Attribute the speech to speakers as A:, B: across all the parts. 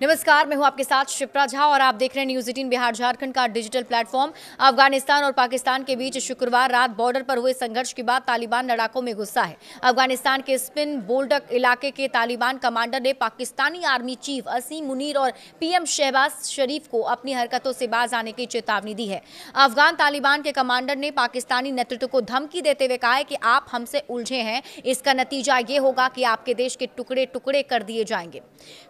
A: नमस्कार, मैं हूं आपके साथ शिप्रा झा और आप देख रहे हैं न्यूज़ 18 बिहार झारखंड का डिजिटल प्लेटफॉर्म। अफगानिस्तान और पाकिस्तान के बीच शुक्रवार रात बॉर्डर पर हुए संघर्ष के बाद तालिबान लड़ाकों में गुस्सा है। अफगानिस्तान के स्पिन बोल्डक इलाके के तालिबान कमांडर ने पाकिस्तानी आर्मी चीफ असीम मुनीर और पीएम शहबाज शरीफ को अपनी हरकतों से बाज आने की चेतावनी दी है। अफगान तालिबान के कमांडर ने पाकिस्तानी नेतृत्व को धमकी देते हुए कहा है कि आप हमसे उलझे हैं, इसका नतीजा ये होगा कि आपके देश के टुकड़े टुकड़े कर दिए जाएंगे।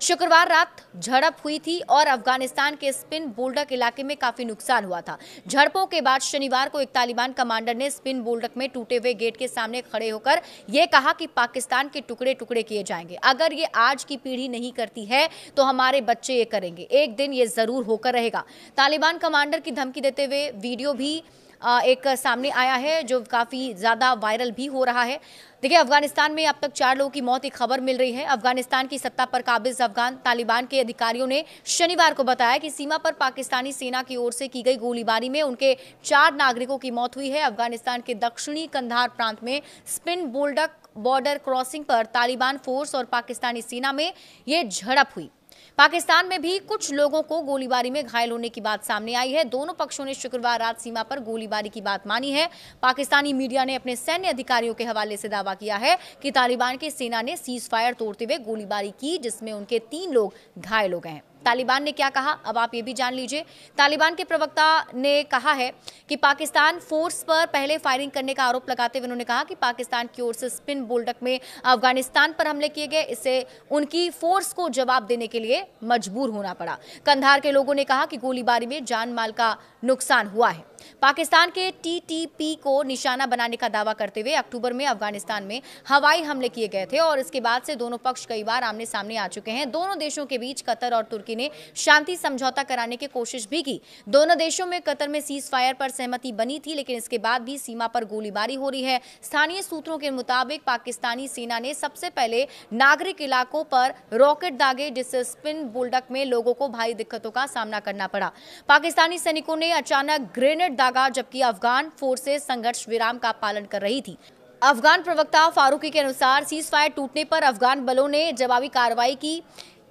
A: शुक्रवार रात झड़प हुई थी और अफगानिस्तान के स्पिन बोल्डक इलाके में काफी नुकसान हुआ था। झड़पों के बाद शनिवार को एक तालिबान कमांडर ने स्पिन बोल्डक में टूटे हुए गेट के सामने खड़े होकर यह कहा कि पाकिस्तान के टुकड़े टुकड़े किए जाएंगे। अगर ये आज की पीढ़ी नहीं करती है तो हमारे बच्चे ये करेंगे, एक दिन ये जरूर होकर रहेगा। तालिबान कमांडर की धमकी देते हुए वीडियो भी एक सामने आया है जो काफी ज्यादा वायरल भी हो रहा है। देखिए, अफगानिस्तान में अब तक 4 लोगों की मौत की खबर मिल रही है। अफगानिस्तान की सत्ता पर काबिज अफगान तालिबान के अधिकारियों ने शनिवार को बताया कि सीमा पर पाकिस्तानी सेना की ओर से की गई गोलीबारी में उनके 4 नागरिकों की मौत हुई है। अफगानिस्तान के दक्षिणी कंधार प्रांत में स्पिन बोल्डक बॉर्डर क्रॉसिंग पर तालिबान फोर्स और पाकिस्तानी सेना में ये झड़प हुई। पाकिस्तान में भी कुछ लोगों को गोलीबारी में घायल होने की बात सामने आई है। दोनों पक्षों ने शुक्रवार रात सीमा पर गोलीबारी की बात मानी है। पाकिस्तानी मीडिया ने अपने सैन्य अधिकारियों के हवाले से दावा किया है कि तालिबान की सेना ने सीज फायर तोड़ते हुए गोलीबारी की, जिसमें उनके 3 लोग घायल हो गए हैं। तालिबान ने क्या कहा, अब आप ये भी जान लीजिए। तालिबान के प्रवक्ता ने कहा है कि पाकिस्तान फोर्स पर पहले फायरिंग करने का आरोप लगाते हुए उन्होंने कहा कि पाकिस्तान की ओर से स्पिन बोल्डक में अफगानिस्तान पर हमले किए गए, इससे उनकी फोर्स को जवाब देने के लिए मजबूर होना पड़ा। कंधार के लोगों ने कहा कि गोलीबारी में जान माल का नुकसान हुआ है। पाकिस्तान के टीटीपी को निशाना बनाने का दावा करते हुए अक्टूबर में अफगानिस्तान में हवाई हमले किए गए थे और इसके बाद से दोनों पक्ष कई बार आमने सामने आ चुके हैं। दोनों देशों के बीच कतर और तुर्की ने शांति समझौता कराने की कोशिश भी की। दोनों देशों में कतर में सीज फायर पर सहमति बनी थी, लेकिन इसके बाद भी सीमा पर गोलीबारी हो रही है। स्थानीय सूत्रों के मुताबिक पाकिस्तानी सेना ने सबसे पहले नागरिक इलाकों पर रॉकेट दागे, जिससे स्पिन बोल्डक में लोगों को भारी दिक्कतों का सामना करना पड़ा। पाकिस्तानी सैनिकों ने अचानक ग्रेनेड दागा, जबकि अफगान फोर्सेस संघर्ष विराम का पालन कर रही थी। अफगान प्रवक्ता फारूकी के अनुसार सीज फायर टूटने पर अफगान बलों ने जवाबी कार्रवाई की।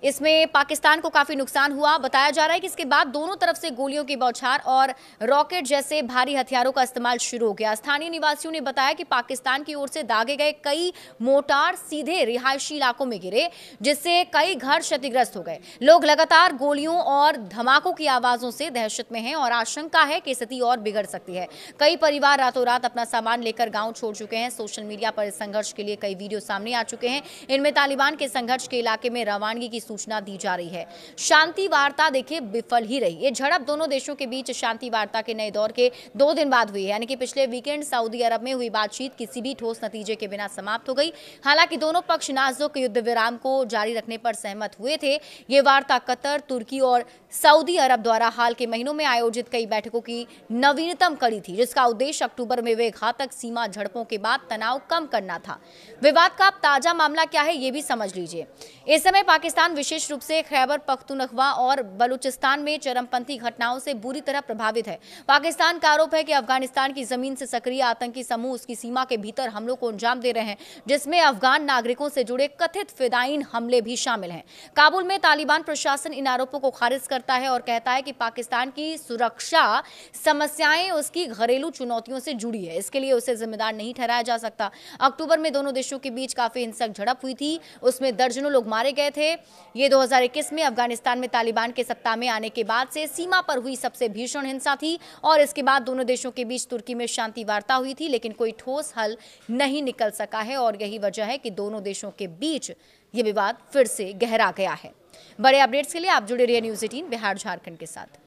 A: इसमें पाकिस्तान को काफी नुकसान हुआ। बताया जा रहा है कि इसके बाद दोनों तरफ से गोलियों की बौछार और रॉकेट जैसे भारी हथियारों का इस्तेमाल शुरू हो गया। स्थानीय निवासियों ने बताया कि पाकिस्तान की ओर से दागे गए कई मोर्टार सीधे रिहायशी इलाकों में गिरे, जिससे कई घर क्षतिग्रस्त हो गए। लोग लगातार गोलियों और धमाकों की आवाजों से दहशत में हैं और आशंका है कि स्थिति और बिगड़ सकती है। कई परिवार रातों रात अपना सामान लेकर गांव छोड़ चुके हैं। सोशल मीडिया पर इस संघर्ष के लिए कई वीडियो सामने आ चुके हैं। इनमें तालिबान के संघर्ष के इलाके में रवानगी की सूचना दी जा रही है। शांति वार्ता देखिए विफल ही रही। ये झड़प दोनों देशों के बीच शांति वार्ता के नए दौर के 2 दिन बाद हुई है, यानी कि पिछले वीकेंड सऊदी अरब में हुई बातचीत किसी भी ठोस नतीजे के बिना समाप्त हो गई। हालांकि दोनों पक्ष नाजुक युद्ध विराम को जारी रखने पर सहमत हुए थे। ये वार्ता कतर, तुर्की और सऊदी अरब द्वारा हाल के महीनों में आयोजित कई बैठकों की नवीनतम कड़ी थी, जिसका उद्देश्य अक्टूबर में हुए घातक सीमा झड़पों के बाद तनाव कम करना था। विवाद का ताजा मामला क्या है, ये भी समझ लीजिए। इस समय पाकिस्तान विशेष रूप से खैबर पख्तूनख्वा और बलूचिस्तान में चरमपंथी घटनाओं से बुरी तरह प्रभावित है। पाकिस्तान का आरोप है कि अफगानिस्तान की जमीन से सक्रिय आतंकी समूह उसकी सीमा के भीतर हमलों को अंजाम दे रहे हैं, जिसमें अफगान नागरिकों से जुड़े कथित फिदायीन हमले भी शामिल हैं। काबुल में तालिबान प्रशासन इन आरोपों को खारिज करता है और कहता है कि पाकिस्तान की सुरक्षा समस्याएं उसकी घरेलू चुनौतियों से जुड़ी है, इसके लिए उसे जिम्मेदार नहीं ठहराया जा सकता। अक्टूबर में दोनों देशों के बीच काफी हिंसक झड़प हुई थी, उसमें दर्जनों लोग मारे गए थे। ये 2021 में अफगानिस्तान में तालिबान के सत्ता में आने के बाद से सीमा पर हुई सबसे भीषण हिंसा थी और इसके बाद दोनों देशों के बीच तुर्की में शांति वार्ता हुई थी, लेकिन कोई ठोस हल नहीं निकल सका है और यही वजह है कि दोनों देशों के बीच ये विवाद फिर से गहरा गया है। बड़े अपडेट्स के लिए आप जुड़े रहिए न्यूज़ 18 बिहार झारखंड के साथ।